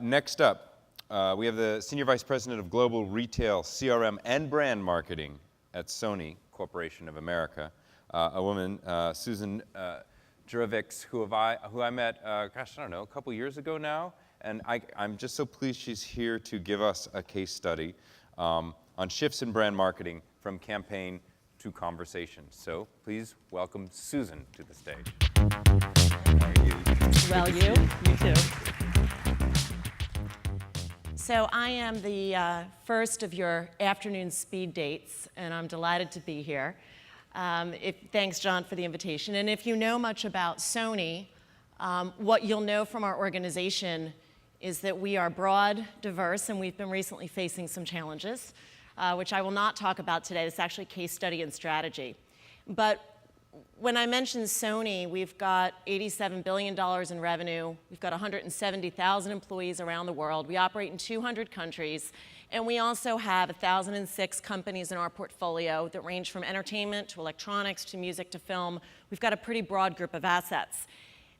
Next up, we have the Senior Vice President of Global Retail, CRM, and Brand Marketing at Sony Corporation of America, a woman, Susan Jurevics, who I met, gosh, I don't know, a couple years ago now, and I'm just so pleased she's here to give us a case study on shifts in brand marketing from campaign to conversation. So please welcome Susan to the stage. How are you? Well, you too. So I am the first of your afternoon speed dates, and I'm delighted to be here. Thanks, John, for the invitation. And if you know much about Sony, what you'll know from our organization is that we are broad, diverse, and we've been recently facing some challenges, which I will not talk about today. It's actually case study and strategy. But when I mentioned Sony, we've got $87 billion in revenue. We've got 170,000 employees around the world. We operate in 200 countries. And we also have 1,006 companies in our portfolio that range from entertainment to electronics to music to film. We've got a pretty broad group of assets.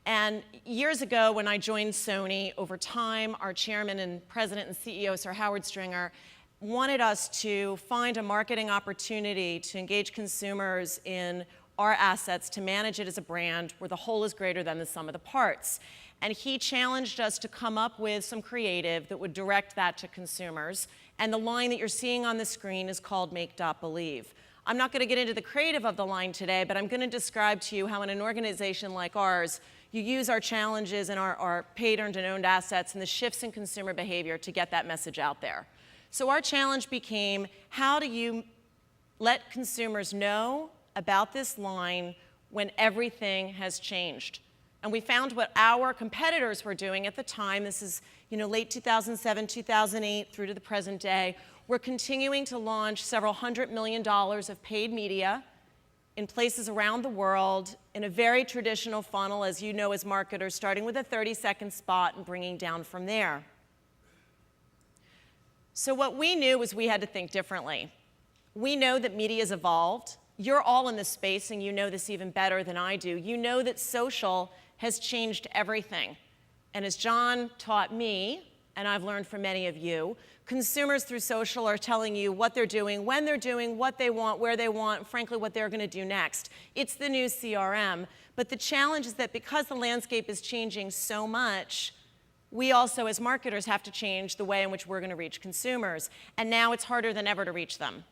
And years ago, when I joined Sony, over time, our chairman and president and CEO, Sir Howard Stringer, wanted us to find a marketing opportunity to engage consumers in our assets, to manage it as a brand where the whole is greater than the sum of the parts. And he challenged us to come up with some creative that would direct that to consumers. And the line that you're seeing on the screen is called Make. Believe. I'm not going to get into the creative of the line today, but I'm going to describe to you how in an organization like ours, you use our challenges and our paid, earned, and owned assets and the shifts in consumer behavior to get that message out there. So our challenge became, how do you let consumers know about this line when everything has changed? And we found what our competitors were doing at the time. This is late 2007, 2008 through to the present day. We're continuing to launch several $100 million of paid media in places around the world in a very traditional funnel, as you know as marketers, starting with a 30-second spot and bringing down from there. So what we knew was we had to think differently. We know that media's evolved. You're all in this space, and you know this even better than I do. You know that social has changed everything. And as John taught me, and I've learned from many of you, consumers through social are telling you what they're doing, when they're doing, what they want, where they want, and frankly, what they're going to do next. It's the new CRM. But the challenge is that because the landscape is changing so much, we also, as marketers, have to change the way in which we're going to reach consumers. And now it's harder than ever to reach them.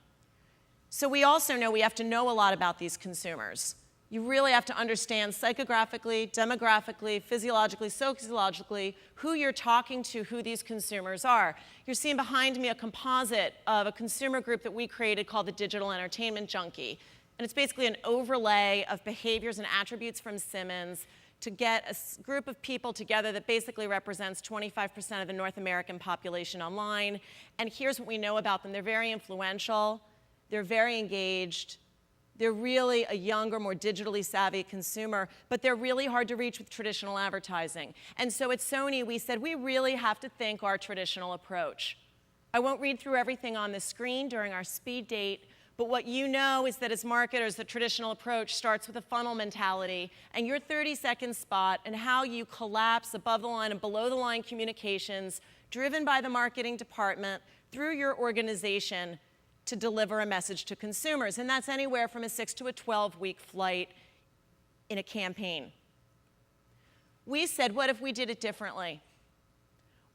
So we also know we have to know a lot about these consumers. You really have to understand psychographically, demographically, physiologically, sociologically, who you're talking to, who these consumers are. You're seeing behind me a composite of a consumer group that we created called the Digital Entertainment Junkie. And it's basically an overlay of behaviors and attributes from Simmons to get a group of people together that basically represents 25% of the North American population online. And here's what we know about them. They're very influential. They're very engaged. They're really a younger, more digitally savvy consumer, but they're really hard to reach with traditional advertising. And so at Sony, we said we really have to think our traditional approach. I won't read through everything on the screen during our speed date, but what you know is that as marketers, the traditional approach starts with a funnel mentality, and your 30-second spot and how you collapse above the line and below the line communications driven by the marketing department through your organization to deliver a message to consumers. And that's anywhere from a 6 to a 12-week flight in a campaign. We said, what if we did it differently?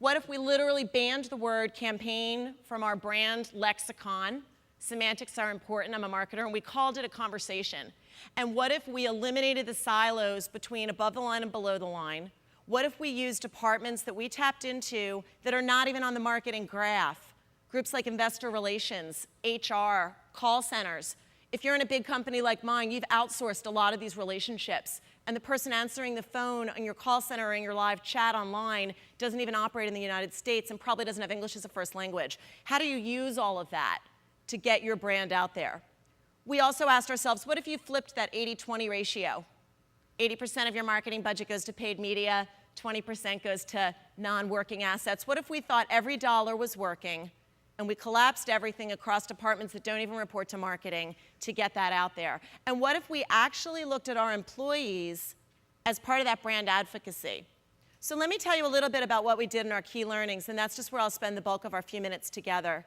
What if we literally banned the word campaign from our brand lexicon? Semantics are important, I'm a marketer, and we called it a conversation. And what if we eliminated the silos between above the line and below the line? What if we used departments that we tapped into that are not even on the marketing graph? Groups like investor relations, HR, call centers. If you're in a big company like mine, you've outsourced a lot of these relationships. And the person answering the phone on your call center or in your live chat online doesn't even operate in the United States and probably doesn't have English as a first language. How do you use all of that to get your brand out there? We also asked ourselves, what if you flipped that 80-20 ratio? 80% of your marketing budget goes to paid media, 20% goes to non-working assets. What if we thought every dollar was working and we collapsed everything across departments that don't even report to marketing to get that out there? And what if we actually looked at our employees as part of that brand advocacy? So let me tell you a little bit about what we did in our key learnings, and that's just where I'll spend the bulk of our few minutes together.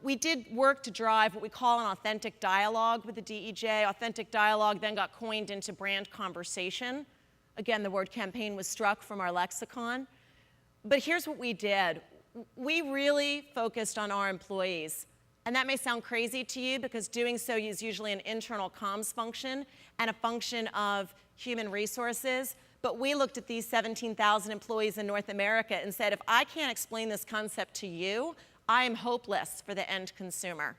We did work to drive what we call an authentic dialogue with the DEJ. Authentic dialogue then got coined into brand conversation. Again, the word campaign was struck from our lexicon. But here's what we did. We really focused on our employees. And that may sound crazy to you because doing so is usually an internal comms function and a function of human resources. But we looked at these 17,000 employees in North America and said, if I can't explain this concept to you, I am hopeless for the end consumer.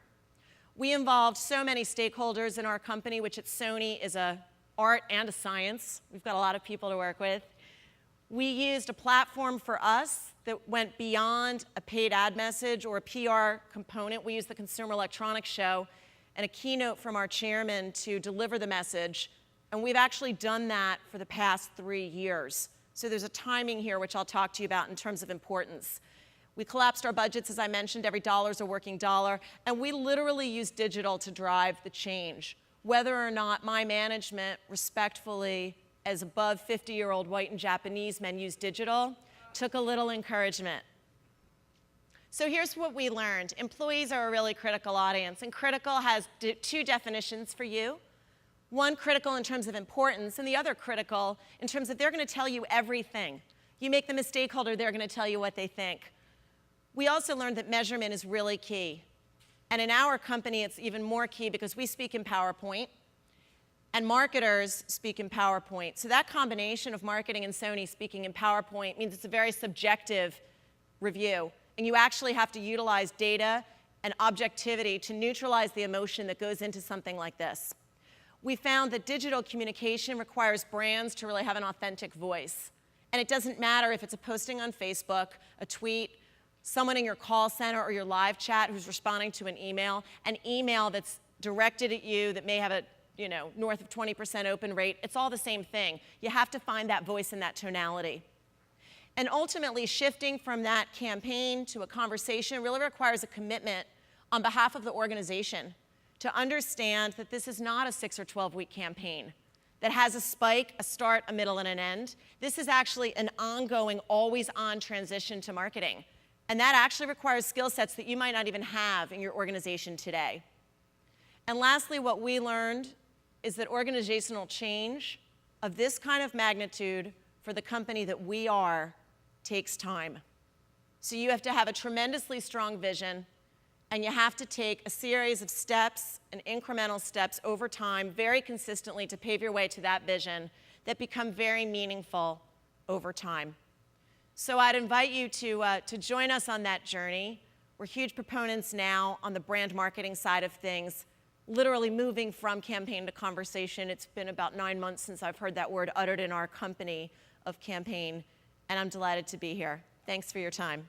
We involved so many stakeholders in our company, which at Sony is an art and a science. We've got a lot of people to work with. We used a platform for us that went beyond a paid ad message or a PR component. We used the Consumer Electronics Show and a keynote from our chairman to deliver the message. And we've actually done that for the past 3 years. So there's a timing here, which I'll talk to you about in terms of importance. We collapsed our budgets, as I mentioned. Every dollar is a working dollar. And we literally used digital to drive the change. Whether or not my management, respectfully, as above 50-year-old white and Japanese men use digital, took a little encouragement. So here's what we learned. Employees are a really critical audience, and critical has two definitions for you. One, critical in terms of importance, and the other critical in terms of they're going to tell you everything. You make them a stakeholder, they're going to tell you what they think. We also learned that measurement is really key. And in our company, it's even more key because we speak in PowerPoint, and marketers speak in PowerPoint. So that combination of marketing and Sony speaking in PowerPoint means it's a very subjective review. And you actually have to utilize data and objectivity to neutralize the emotion that goes into something like this. We found that digital communication requires brands to really have an authentic voice. And it doesn't matter if it's a posting on Facebook, a tweet, someone in your call center or your live chat who's responding to an email that's directed at you that may have a north of 20% open rate. It's all the same thing. You have to find that voice and that tonality. And ultimately, shifting from that campaign to a conversation really requires a commitment on behalf of the organization to understand that this is not a 6 or 12-week campaign that has a spike, a start, a middle, and an end. This is actually an ongoing, always-on transition to marketing. And that actually requires skill sets that you might not even have in your organization today. And lastly, what we learned is that organizational change of this kind of magnitude for the company that we are takes time. So you have to have a tremendously strong vision, and you have to take a series of steps and incremental steps over time very consistently to pave your way to that vision that become very meaningful over time. So I'd invite you to join us on that journey. We're huge proponents now on the brand marketing side of things, literally moving from campaign to conversation. It's been about 9 months since I've heard that word uttered in our company of campaign, and I'm delighted to be here. Thanks for your time.